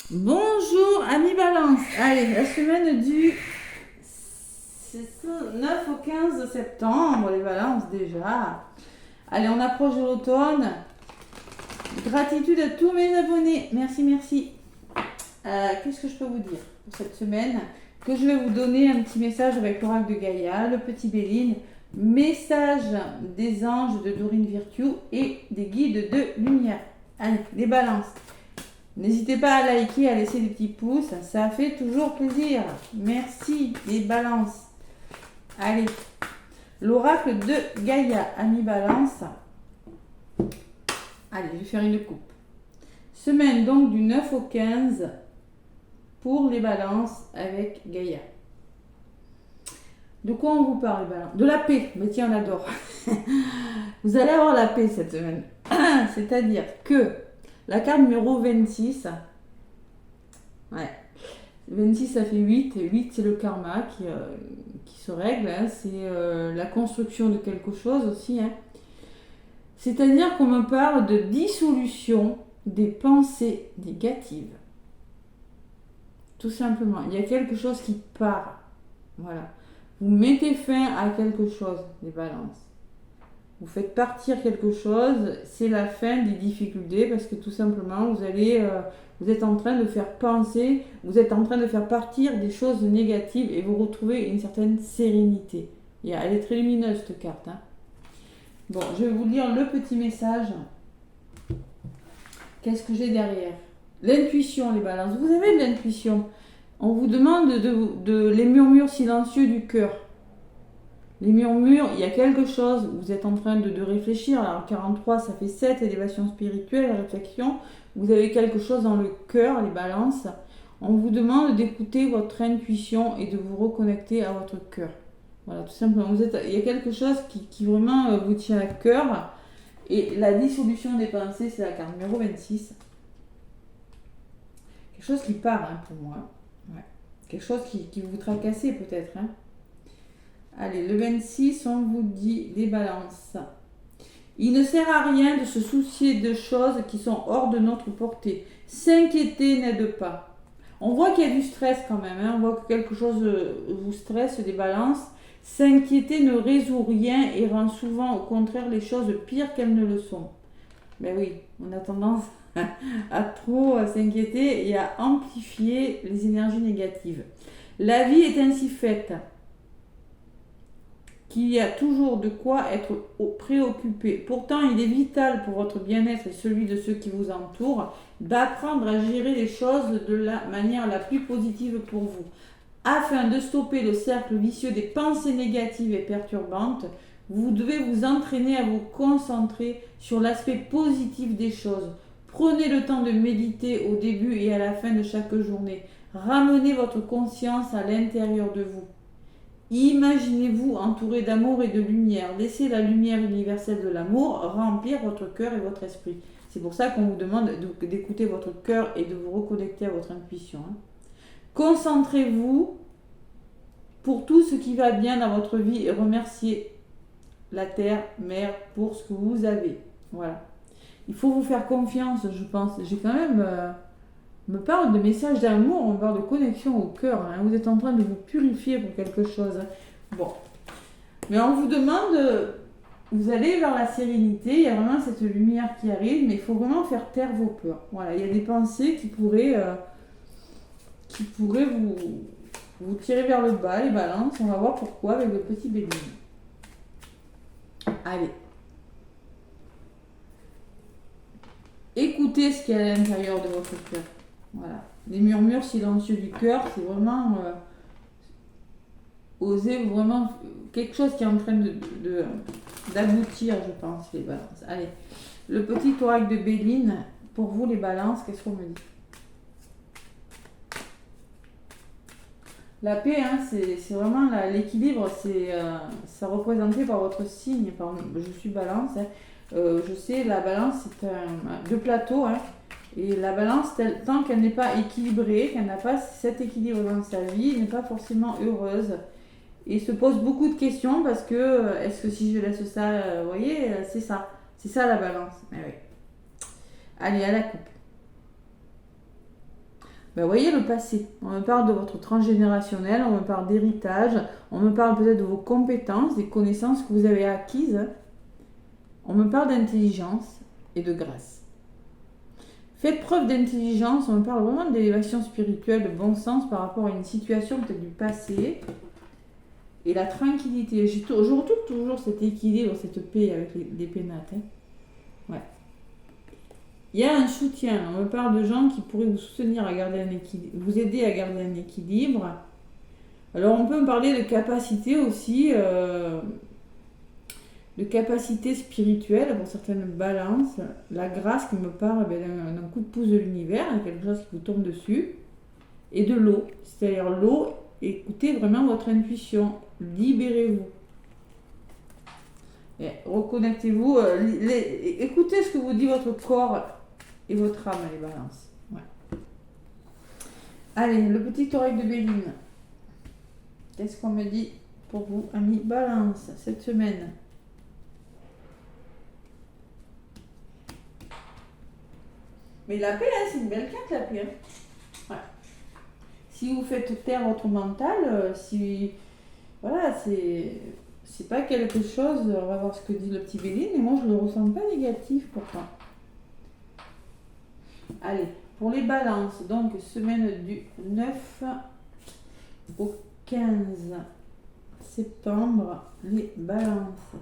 Bonjour, amis Balance. Allez, la semaine du 9 au 15 septembre, les Balances déjà. Allez, on approche de l'automne. Gratitude à tous mes abonnés. Merci, merci. Qu'est-ce que je peux vous dire pour cette semaine? Que je vais vous donner un petit message avec l'oracle de Gaïa, le petit Béline, message des anges de Dorine Virtue et des guides de lumière. Allez, les Balances. N'hésitez pas à liker, à laisser des petits pouces, ça fait toujours plaisir. Merci les balances. Allez, l'oracle de Gaïa, ami balance. Allez, je vais faire une coupe. Semaine donc du 9 au 15 pour les balances avec Gaïa. De quoi on vous parle les balances? De la paix, mais tiens, on adore. Vous allez avoir la paix cette semaine. C'est-à-dire que la carte numéro 26, ouais, 26 ça fait 8, et 8 c'est le karma qui se règle, hein. C'est la construction de quelque chose aussi. Hein. C'est-à-dire qu'on me parle de dissolution des pensées négatives. Tout simplement, il y a quelque chose qui part. Voilà. Vous mettez fin à quelque chose, les balances. Vous faites partir quelque chose, c'est la fin des difficultés parce que tout simplement vous êtes en train de faire penser, vous êtes en train de faire partir des choses négatives et vous retrouvez une certaine sérénité. Elle est très lumineuse cette carte. Hein. Bon, je vais vous lire le petit message. Qu'est-ce que j'ai derrière? L'intuition, les balances. Vous avez de l'intuition. On vous demande de les murmures silencieux du cœur. Les murmures, il y a quelque chose, vous êtes en train de réfléchir. Alors 43, ça fait 7, élévation spirituelle, réflexion. Vous avez quelque chose dans le cœur, les balances. On vous demande d'écouter votre intuition et de vous reconnecter à votre cœur. Voilà, tout simplement. Il y a quelque chose qui vraiment vous tient à cœur. Et la dissolution des pensées, c'est la carte numéro 26. Quelque chose qui part hein, pour moi. Ouais. Quelque chose qui vous tracassez peut-être. Hein. Allez, le 26, on vous dit les balances. Il ne sert à rien de se soucier de choses qui sont hors de notre portée. S'inquiéter n'aide pas. On voit qu'il y a du stress quand même. Hein. On voit que quelque chose vous stresse, des balances. S'inquiéter ne résout rien et rend souvent au contraire les choses pires qu'elles ne le sont. Ben oui, on a tendance à trop s'inquiéter et à amplifier les énergies négatives. La vie est ainsi faite qu'il y a toujours de quoi être préoccupé. Pourtant, il est vital pour votre bien-être et celui de ceux qui vous entourent d'apprendre à gérer les choses de la manière la plus positive pour vous. Afin de stopper le cercle vicieux des pensées négatives et perturbantes, vous devez vous entraîner à vous concentrer sur l'aspect positif des choses. Prenez le temps de méditer au début et à la fin de chaque journée. Ramenez votre conscience à l'intérieur de vous. Imaginez-vous entouré d'amour et de lumière. Laissez la lumière universelle de l'amour remplir votre cœur et votre esprit. C'est pour ça qu'on vous demande d'écouter votre cœur et de vous reconnecter à votre intuition. Hein. Concentrez-vous pour tout ce qui va bien dans votre vie et remerciez la terre, mère, pour ce que vous avez. Voilà. Il faut vous faire confiance, je pense. J'ai quand même... me parle de messages d'amour, on parle de connexion au cœur. Hein. Vous êtes en train de vous purifier pour quelque chose. Bon. Mais on vous demande, vous allez vers la sérénité, il y a vraiment cette lumière qui arrive, mais il faut vraiment faire taire vos peurs. Voilà, il y a des pensées qui pourraient vous tirer vers le bas, les balances. On va voir pourquoi avec le petit bébé. Allez. Écoutez ce qu'il y a à l'intérieur de votre cœur. Voilà. Les murmures silencieux du cœur, c'est vraiment oser vraiment quelque chose qui est en train d'aboutir, je pense, les balances. Allez, le petit oracle de Béline, pour vous les balances, qu'est-ce qu'on me dit? La paix, hein, c'est vraiment l'équilibre, ça représenté par votre signe. Je suis balance, hein. Je sais, la balance, c'est deux plateaux, hein. Et la balance, tant qu'elle n'est pas équilibrée, qu'elle n'a pas cet équilibre dans sa vie, elle n'est pas forcément heureuse. Et se pose beaucoup de questions parce que, est-ce que si je laisse ça, vous voyez, c'est ça. C'est ça la balance. Mais oui. Allez, à la coupe. Ben, vous voyez le passé. On me parle de votre transgénérationnel, on me parle d'héritage, on me parle peut-être de vos compétences, des connaissances que vous avez acquises. On me parle d'intelligence et de grâce. Faites preuve d'intelligence, on me parle vraiment d'élévation spirituelle, de bon sens par rapport à une situation peut-être du passé. Et la tranquillité. Je retrouve toujours cet équilibre, cette paix avec les pénates. Hein. Ouais. Il y a un soutien. On me parle de gens qui pourraient vous soutenir à garder un équilibre, vous aider à garder un équilibre. Alors on peut me parler de capacité aussi, de capacité spirituelle pour certaines balances. La grâce qui me parle d'un coup de pouce de l'univers, quelque chose qui vous tombe dessus. Et de l'eau. C'est-à-dire l'eau, écoutez vraiment votre intuition. Libérez-vous. Reconnectez-vous. Écoutez ce que vous dit votre corps et votre âme, les balances. Ouais. Allez, le petit oreille de Béline. Qu'est-ce qu'on me dit pour vous, amis balance, cette semaine? Mais la paix, hein, c'est une belle carte, la paix. Hein. Ouais. Si vous faites taire votre mental, si... Voilà, c'est pas quelque chose, on va voir ce que dit le petit Béline, mais moi je le ressens pas négatif pourtant. Allez, pour les balances, donc semaine du 9 au 15 septembre, les balances.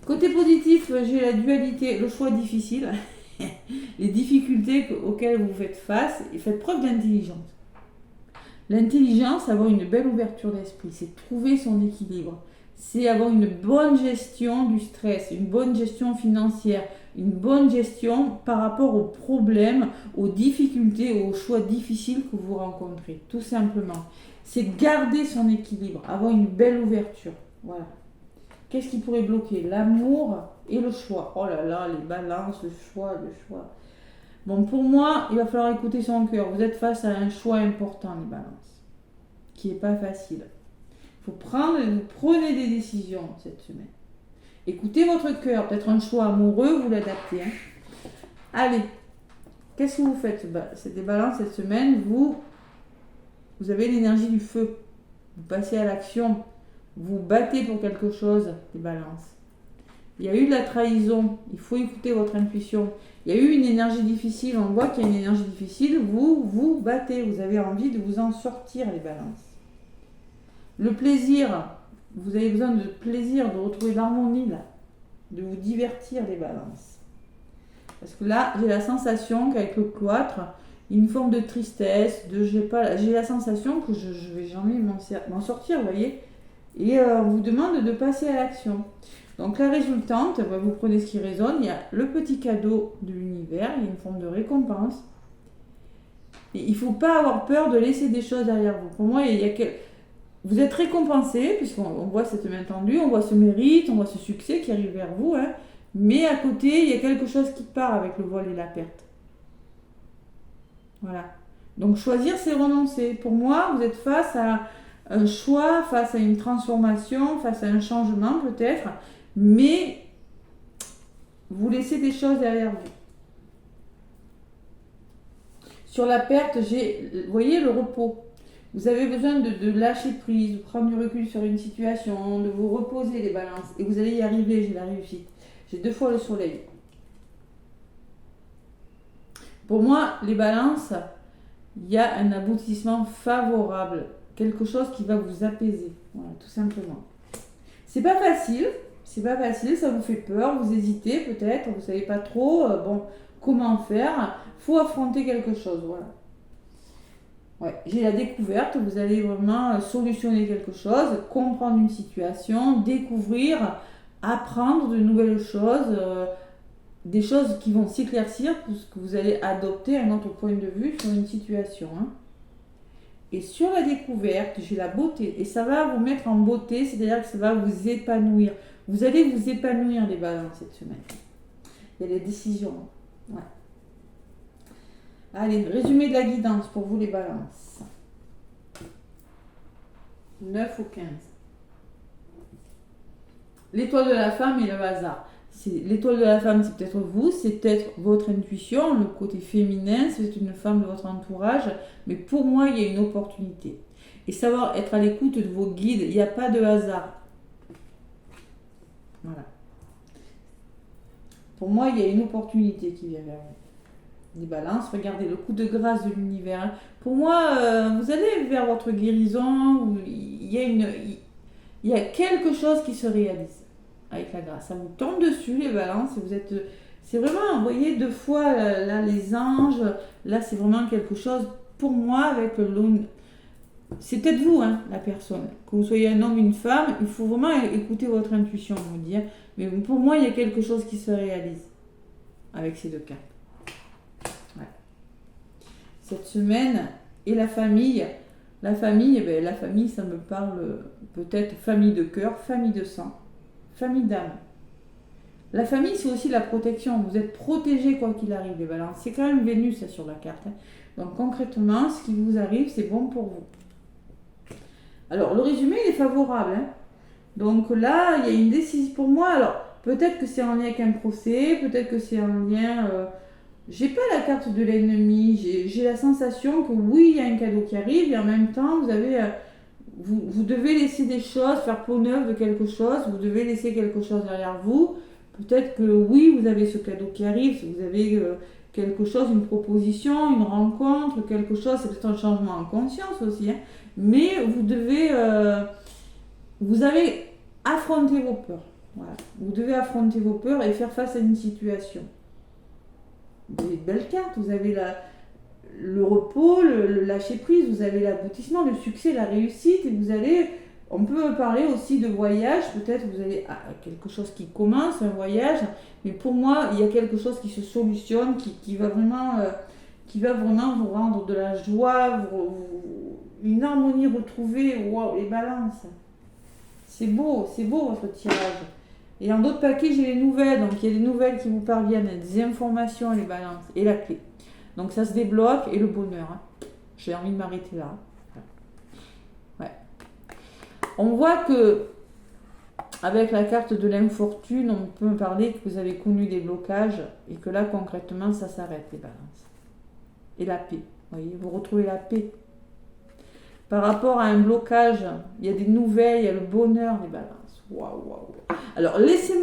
Côté positif, j'ai la dualité, le choix difficile, les difficultés auxquelles vous faites face, et faites preuve d'intelligence. L'intelligence, avoir une belle ouverture d'esprit, c'est trouver son équilibre. C'est avoir une bonne gestion du stress, une bonne gestion financière, une bonne gestion par rapport aux problèmes, aux difficultés, aux choix difficiles que vous rencontrez, tout simplement. C'est garder son équilibre, avoir une belle ouverture. Voilà. Qu'est-ce qui pourrait bloquer? L'amour et le choix. Oh là là, les balances, le choix. Bon, pour moi, il va falloir écouter son cœur. Vous êtes face à un choix important, les balances, qui n'est pas facile. Il faut vous prenez des décisions cette semaine. Écoutez votre cœur, peut-être un choix amoureux, vous l'adaptez. Hein. Allez, qu'est-ce que vous faites? C'est des balances cette semaine, vous avez l'énergie du feu. Vous passez à l'action, vous battez pour quelque chose, les balances. Il y a eu de la trahison, il faut écouter votre intuition. Il y a eu une énergie difficile, on voit qu'il y a une énergie difficile, vous battez, vous avez envie de vous en sortir, les balances. Le plaisir, vous avez besoin de plaisir, de retrouver l'harmonie, là, de vous divertir, les balances. Parce que là, j'ai la sensation qu'avec le cloître, il y a une forme de tristesse, j'ai la sensation que je ne vais jamais m'en sortir, vous voyez. Et on vous demande de passer à l'action. Donc la résultante, vous prenez ce qui résonne, il y a le petit cadeau de l'univers, il y a une forme de récompense. Et il ne faut pas avoir peur de laisser des choses derrière vous. Pour moi, vous êtes récompensé, puisqu'on voit cette main tendue, on voit ce mérite, on voit ce succès qui arrive vers vous, hein. Mais à côté, il y a quelque chose qui part avec le voile et la perte. Voilà. Donc choisir, c'est renoncer. Pour moi, vous êtes face à un choix, face à une transformation, face à un changement peut-être, mais vous laissez des choses derrière vous. Sur la perte, vous voyez le repos. Vous avez besoin de lâcher prise, de prendre du recul sur une situation, de vous reposer les balances. Et vous allez y arriver, j'ai la réussite. J'ai 2 fois le soleil. Pour moi, les balances, il y a un aboutissement favorable. Quelque chose qui va vous apaiser. Voilà, tout simplement. C'est pas facile, ça vous fait peur, vous hésitez peut-être, vous savez pas trop, comment faire. Faut affronter quelque chose, voilà. Ouais, j'ai la découverte, vous allez vraiment solutionner quelque chose, comprendre une situation, découvrir, apprendre de nouvelles choses, des choses qui vont s'éclaircir puisque vous allez adopter un autre point de vue sur une situation. Hein. Et sur la découverte, j'ai la beauté. Et ça va vous mettre en beauté, c'est-à-dire que ça va vous épanouir. Vous allez vous épanouir, les balances, cette semaine. Il y a les décisions. Ouais. Allez, résumé de la guidance pour vous, les balances. 9 ou 15. L'étoile de la femme et le hasard. L'étoile de la femme, c'est peut-être vous, c'est peut-être votre intuition, le côté féminin, c'est peut-être une femme de votre entourage, mais pour moi, il y a une opportunité. Et savoir être à l'écoute de vos guides, il n'y a pas de hasard. Voilà. Pour moi, il y a une opportunité qui vient vers vous. Les balances, regardez le coup de grâce de l'univers. Pour moi, vous allez vers votre guérison, il y a quelque chose qui se réalise avec la grâce. Ça vous tombe dessus, les balances, et vous êtes... C'est vraiment, vous voyez, deux fois, là, les anges, là, c'est vraiment quelque chose, pour moi, avec le... C'est peut-être vous, hein, la personne. Que vous soyez un homme, une femme, il faut vraiment écouter votre intuition, vous dire. Mais pour moi, il y a quelque chose qui se réalise avec ces deux cartes. Ouais. Cette semaine, et la famille, la famille, ça me parle peut-être famille de cœur, famille de sang, famille d'âme. La famille, c'est aussi la protection. Vous êtes protégé quoi qu'il arrive, les balances. C'est quand même Vénus, ça, sur la carte. Hein. Donc, concrètement, ce qui vous arrive, c'est bon pour vous. Alors, le résumé, il est favorable. Hein. Donc là, il y a une décision pour moi. Alors, peut-être que c'est en lien avec un procès, peut-être que c'est en lien... J'ai pas la carte de l'ennemi. J'ai la sensation que oui, il y a un cadeau qui arrive, et en même temps, vous avez... Vous devez laisser des choses, faire peau neuve de quelque chose, vous devez laisser quelque chose derrière vous. Peut-être que oui, vous avez ce cadeau qui arrive, si vous avez quelque chose, une proposition, une rencontre, quelque chose, c'est peut-être un changement en conscience aussi, hein. Mais vous devez, vous avez affronté vos peurs. Voilà. Vous devez affronter vos peurs et faire face à une situation. Vous avez de belles cartes, vous avez le repos, le lâcher prise, vous avez l'aboutissement, le succès, la réussite, et vous allez... On peut parler aussi de voyage, peut-être vous avez quelque chose qui commence, un voyage, mais pour moi, il y a quelque chose qui se solutionne, qui va vraiment vous rendre de la joie, une harmonie retrouvée. Waouh, les balances. C'est beau votre tirage. Et en d'autres paquets, j'ai les nouvelles, donc il y a des nouvelles qui vous parviennent, des informations, les balances, et la clé. Donc ça se débloque, et le bonheur. Hein. J'ai envie de m'arrêter là. Ouais. On voit que, avec la carte de l'infortune, on peut parler que vous avez connu des blocages et que là, concrètement, ça s'arrête, les balances. Et la paix. Vous voyez, vous retrouvez la paix. Par rapport à un blocage, il y a des nouvelles, il y a le bonheur, les balances. Waouh. Alors, laissez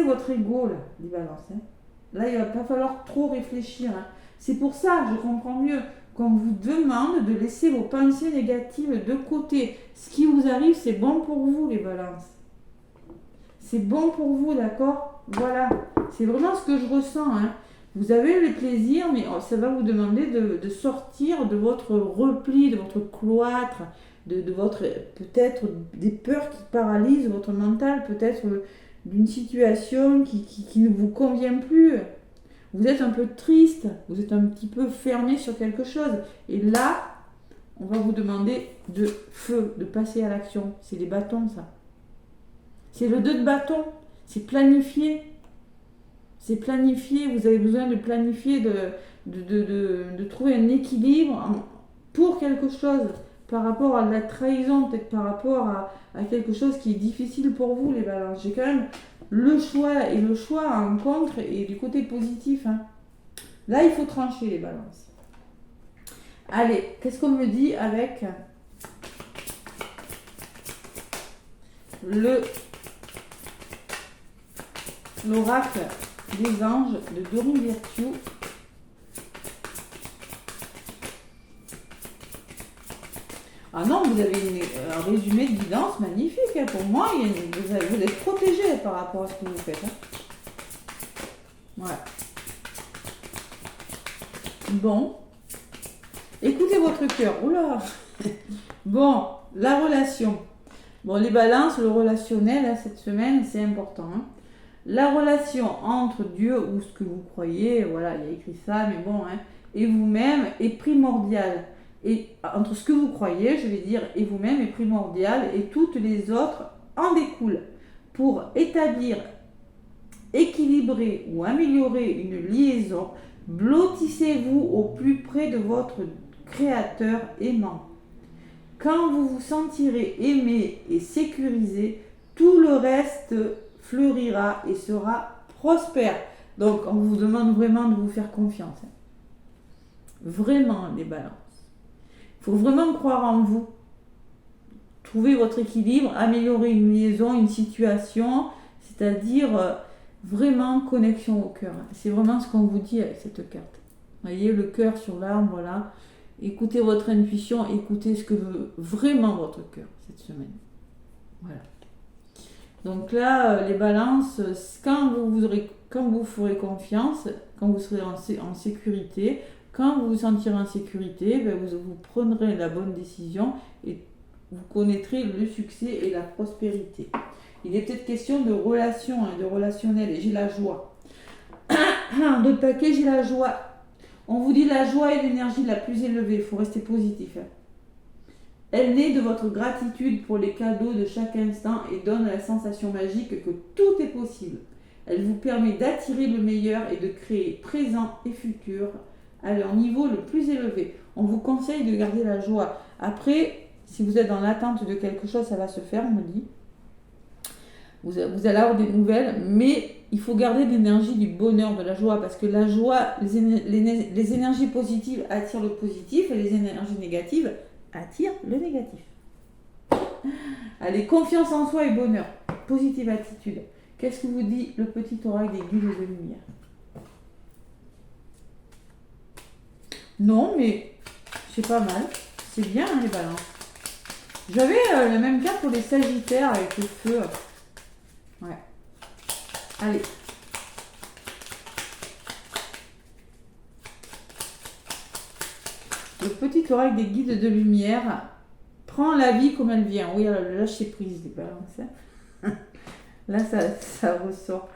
votre ego, là, les balances. Hein. Là, il ne va pas falloir trop réfléchir. Hein. C'est pour ça, je comprends mieux. Qu'on vous demande de laisser vos pensées négatives de côté. Ce qui vous arrive, c'est bon pour vous, les balances. C'est bon pour vous, d'accord? Voilà. C'est vraiment ce que je ressens. Hein. Vous avez le plaisir, mais ça va vous demander de sortir de votre repli, de votre cloître, de votre... Peut-être des peurs qui paralysent votre mental, peut-être d'une situation qui ne vous convient plus. Vous êtes un peu triste, vous êtes un petit peu fermé sur quelque chose. Et là, on va vous demander de feu, de passer à l'action. C'est les bâtons, ça. C'est le 2 de bâton. C'est planifier. C'est planifier. Vous avez besoin de planifier, de trouver un équilibre pour quelque chose. Par rapport à de la trahison, peut-être par rapport à quelque chose qui est difficile pour vous, les balances. J'ai quand même... Le choix, et le choix en contre et du côté positif. Hein. Là, il faut trancher les balances. Allez, qu'est-ce qu'on me dit avec l'oracle des anges de Dorine Virtue? Ah non, vous avez un résumé de guidance magnifique. Hein. Pour moi, vous êtes protégé par rapport à ce que vous faites. Hein. Voilà. Bon. Écoutez votre cœur. Oula. Bon, la relation. Bon, les balances, le relationnel, hein, cette semaine, c'est important. Hein. La relation entre Dieu ou ce que vous croyez, voilà, il y a écrit ça, mais bon, hein, et vous-même est primordiale. Et entre ce que vous croyez, je vais dire, et vous-même est primordial, et toutes les autres en découlent. Pour établir, équilibrer ou améliorer une liaison, blottissez-vous au plus près de votre Créateur aimant. Quand vous vous sentirez aimé et sécurisé, tout le reste fleurira et sera prospère. Donc, on vous demande vraiment de vous faire confiance. Vraiment, les balances. Il faut vraiment croire en vous. Trouver votre équilibre, améliorer une liaison, une situation, c'est-à-dire vraiment connexion au cœur. C'est vraiment ce qu'on vous dit avec cette carte. Vous voyez, le cœur sur l'arbre, là. Écoutez votre intuition, écoutez ce que veut vraiment votre cœur cette semaine. Voilà. Donc là, les balances, quand vous ferez confiance, quand vous serez en sécurité, quand vous vous sentirez en sécurité, ben vous prendrez la bonne décision et vous connaîtrez le succès et la prospérité. Il est peut-être question de relation, de relationnel, et j'ai la joie. D'autres paquets, j'ai la joie. On vous dit la joie est l'énergie la plus élevée, il faut rester positif. Elle naît de votre gratitude pour les cadeaux de chaque instant et donne la sensation magique que tout est possible. Elle vous permet d'attirer le meilleur et de créer présent et futur à leur niveau le plus élevé. On vous conseille de garder la joie. Après, si vous êtes dans l'attente de quelque chose, ça va se faire, on me dit. Vous allez avoir des nouvelles, mais il faut garder l'énergie du bonheur, de la joie, parce que la joie, les énergies positives attirent le positif et les énergies négatives attirent le négatif. Allez, confiance en soi et bonheur. Positive attitude. Qu'est-ce que vous dit le petit oracle des guides de lumière? Non, mais c'est pas mal. C'est bien, hein, les balances. J'avais la même carte pour les sagittaires avec le feu. Ouais. Allez. Le petit oracle des guides de lumière prend la vie comme elle vient. Oui, alors le lâcher prise, les balances. Hein. Là, ça ressort.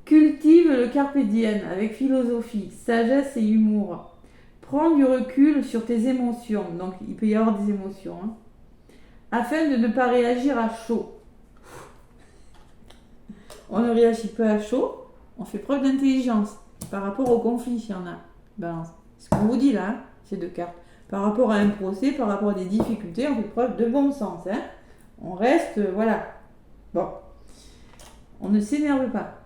Cultive le carpe diem avec philosophie, sagesse et humour. Prends du recul sur tes émotions. Donc, il peut y avoir des émotions. Hein, afin de ne pas réagir à chaud. On ne réagit pas à chaud. On fait preuve d'intelligence par rapport au conflit, s'il y en a. Balance. Ce qu'on vous dit là, hein, ces deux cartes. Par rapport à un procès, par rapport à des difficultés, on fait preuve de bon sens. Hein. On reste, voilà. Bon. On ne s'énerve pas.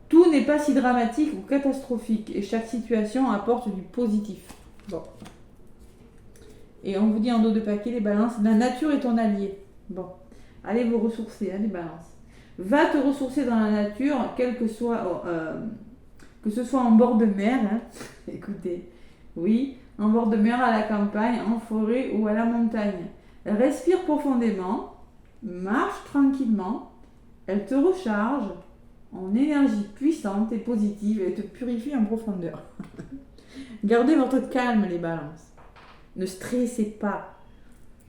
Tout n'est pas si dramatique ou catastrophique et chaque situation apporte du positif. Bon. Et on vous dit en dos de paquet, les balances, la nature est ton allié. Bon. Allez vous ressourcer, hein, les balances. Va te ressourcer dans la nature, quel que soit, que ce soit en bord de mer, hein. Écoutez, oui, en bord de mer, à la campagne, en forêt ou à la montagne. Respire profondément, marche tranquillement, elle te recharge en énergie puissante et positive et te purifie en profondeur. Gardez votre calme, les balances. Ne stressez pas.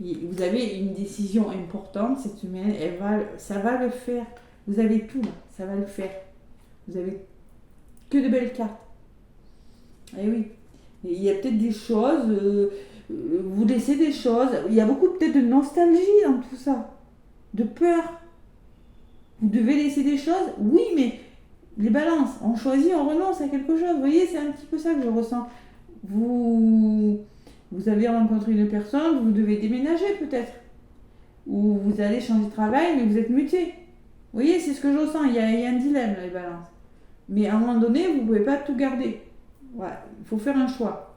Vous avez une décision importante cette semaine, ça va le faire. Vous avez tout là, ça va le faire. Vous avez que de belles cartes. Eh oui, il y a peut-être des choses, vous laissez des choses. Il y a beaucoup peut-être de nostalgie dans tout ça, de peur. Vous devez laisser des choses, oui, mais les balances, on choisit, on renonce à quelque chose. Vous voyez, c'est un petit peu ça que je ressens. Vous avez rencontré une personne, vous devez déménager peut-être. Ou vous allez changer de travail, mais vous êtes muté. Vous voyez, c'est ce que je ressens. Il y a un dilemme, là, les balances. Mais à un moment donné, vous ne pouvez pas tout garder. Voilà, il faut faire un choix.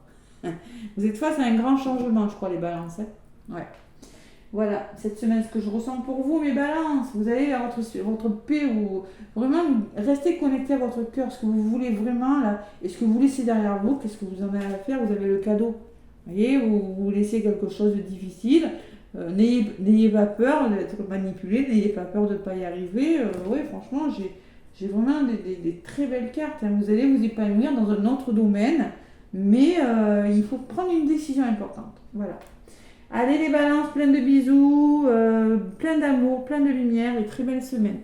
Vous êtes face à un grand changement, je crois, les balances. Hein. Ouais. Voilà, cette semaine, ce que je ressens pour vous, mes balances, vous allez vers votre paix, ou vraiment restez connecté à votre cœur, ce que vous voulez vraiment là, et ce que vous laissez derrière vous, qu'est-ce que vous en avez à faire, vous avez le cadeau. Vous voyez, vous laissez quelque chose de difficile, n'ayez pas peur d'être manipulé, n'ayez pas peur de ne pas y arriver. Oui, franchement, j'ai vraiment des très belles cartes. Hein. Vous allez vous épanouir dans un autre domaine, mais il faut prendre une décision importante. Voilà. Allez les balances, plein de bisous, plein d'amour, plein de lumière et très belle semaine.